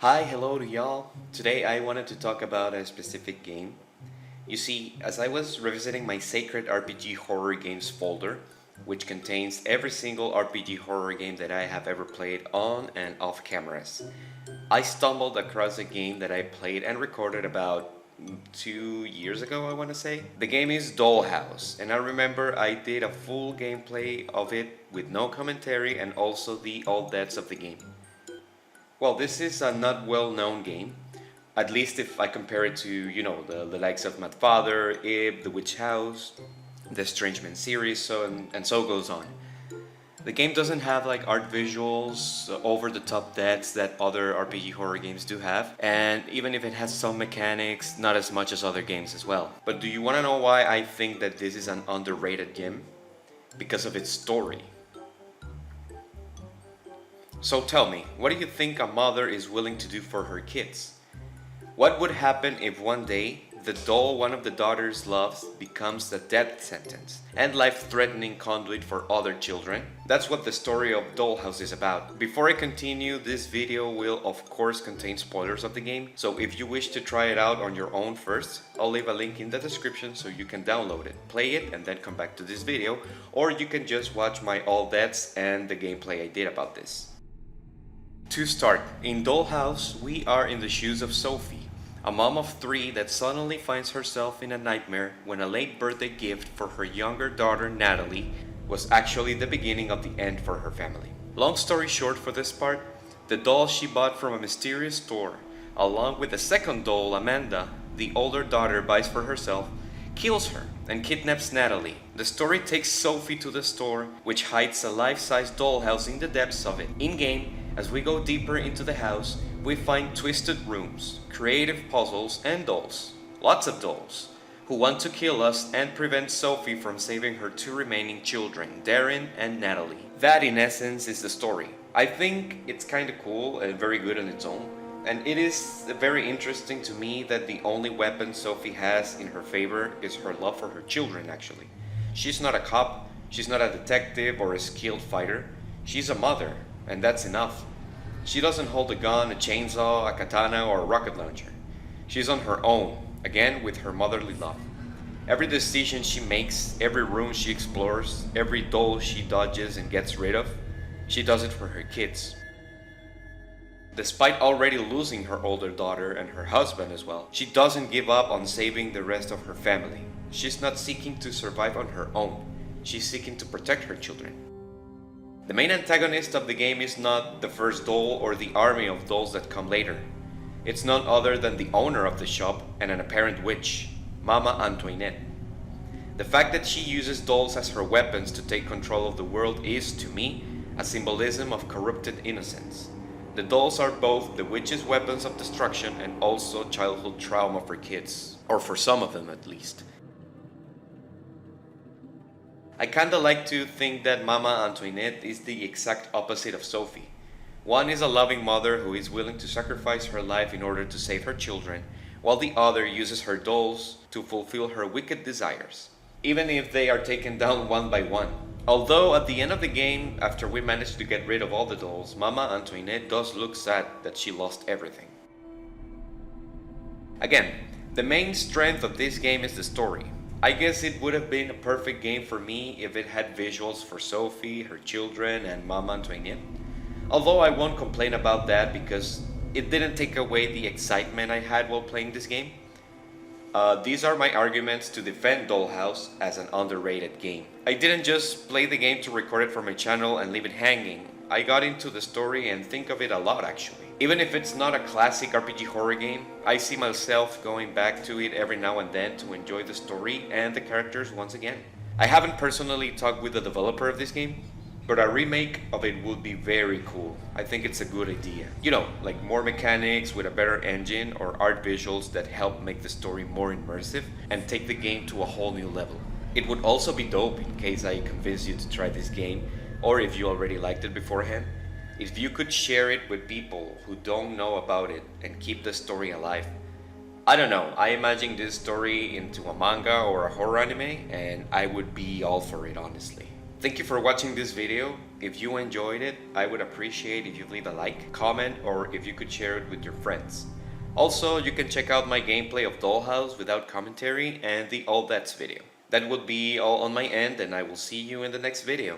Hi, hello to y'all. Today I wanted to talk about a specific game. You see, as I was revisiting my Sacred RPG Horror Games folder, which contains every single RPG horror game that I have ever played on and off cameras, I stumbled across a game that I played and recorded about 2 years ago, I want to say. The game is Dollhouse, and I remember I did a full gameplay of it with no commentary and also the all deaths of the game. Well, this is a not well known game, at least if I compare it to, the likes of Mad Father, Ib, The Witch House, the Estrangement series, and so goes on. The game doesn't have like art visuals, over the top deaths that other RPG horror games do have, and even if it has some mechanics, not as much as other games as well. But do you want to know why I think that this is an underrated game? Because of its story. So tell me, what do you think a mother is willing to do for her kids? What would happen if one day the doll one of the daughters loves becomes the death sentence and life-threatening conduit for other children? That's what the story of Dollhouse is about. Before I continue, this video will of course contain spoilers of the game, so if you wish to try it out on your own first, I'll leave a link in the description so you can download it, play it, and then come back to this video, or you can just watch my all deaths and the gameplay I did about this. To start, in Dollhouse, we are in the shoes of Sophie, a mom of three that suddenly finds herself in a nightmare when a late birthday gift for her younger daughter Natalie was actually the beginning of the end for her family. Long story short for this part, the doll she bought from a mysterious store, along with the second doll Amanda, the older daughter buys for herself, kills her and kidnaps Natalie. The story takes Sophie to the store, which hides a life-size dollhouse in the depths of it. In-game, as we go deeper into the house, we find twisted rooms, creative puzzles, and dolls, lots of dolls, who want to kill us and prevent Sophie from saving her two remaining children, Darren and Natalie. That in essence is the story. I think it's kinda cool and very good on its own, and it is very interesting to me that the only weapon Sophie has in her favor is her love for her children actually. She's not a cop, she's not a detective or a skilled fighter, she's a mother, and that's enough. She doesn't hold a gun, a chainsaw, a katana, or a rocket launcher. She's on her own, again with her motherly love. Every decision she makes, every room she explores, every doll she dodges and gets rid of, she does it for her kids. Despite already losing her older daughter and her husband as well, she doesn't give up on saving the rest of her family. She's not seeking to survive on her own, she's seeking to protect her children. The main antagonist of the game is not the first doll or the army of dolls that come later. It's none other than the owner of the shop and an apparent witch, Mama Antoinette. The fact that she uses dolls as her weapons to take control of the world is, to me, a symbolism of corrupted innocence. The dolls are both the witch's weapons of destruction and also childhood trauma for kids, or for some of them at least. I kinda like to think that Mama Antoinette is the exact opposite of Sophie. One is a loving mother who is willing to sacrifice her life in order to save her children, while the other uses her dolls to fulfill her wicked desires, even if they are taken down one by one. Although at the end of the game, after we manage to get rid of all the dolls, Mama Antoinette does look sad that she lost everything. Again, the main strength of this game is the story. I guess it would have been a perfect game for me if it had visuals for Sophie, her children, and Mama Antoinette. Although I won't complain about that because it didn't take away the excitement I had while playing this game. These are my arguments to defend Dollhouse as an underrated game. I didn't just play the game to record it for my channel and leave it hanging. I got into the story and think of it a lot actually. Even if it's not a classic RPG horror game, I see myself going back to it every now and then to enjoy the story and the characters once again. I haven't personally talked with the developer of this game, but a remake of it would be very cool. I think it's a good idea. Like more mechanics with a better engine or art visuals that help make the story more immersive and take the game to a whole new level. It would also be dope in case I convince you to try this game, or if you already liked it beforehand, if you could share it with people who don't know about it and keep the story alive. I don't know, I imagine this story into a manga or a horror anime and I would be all for it honestly. Thank you for watching this video. If you enjoyed it, I would appreciate if you leave a like, comment, or if you could share it with your friends. Also, you can check out my gameplay of Dollhouse without commentary and the All That's video. That would be all on my end, and I will see you in the next video.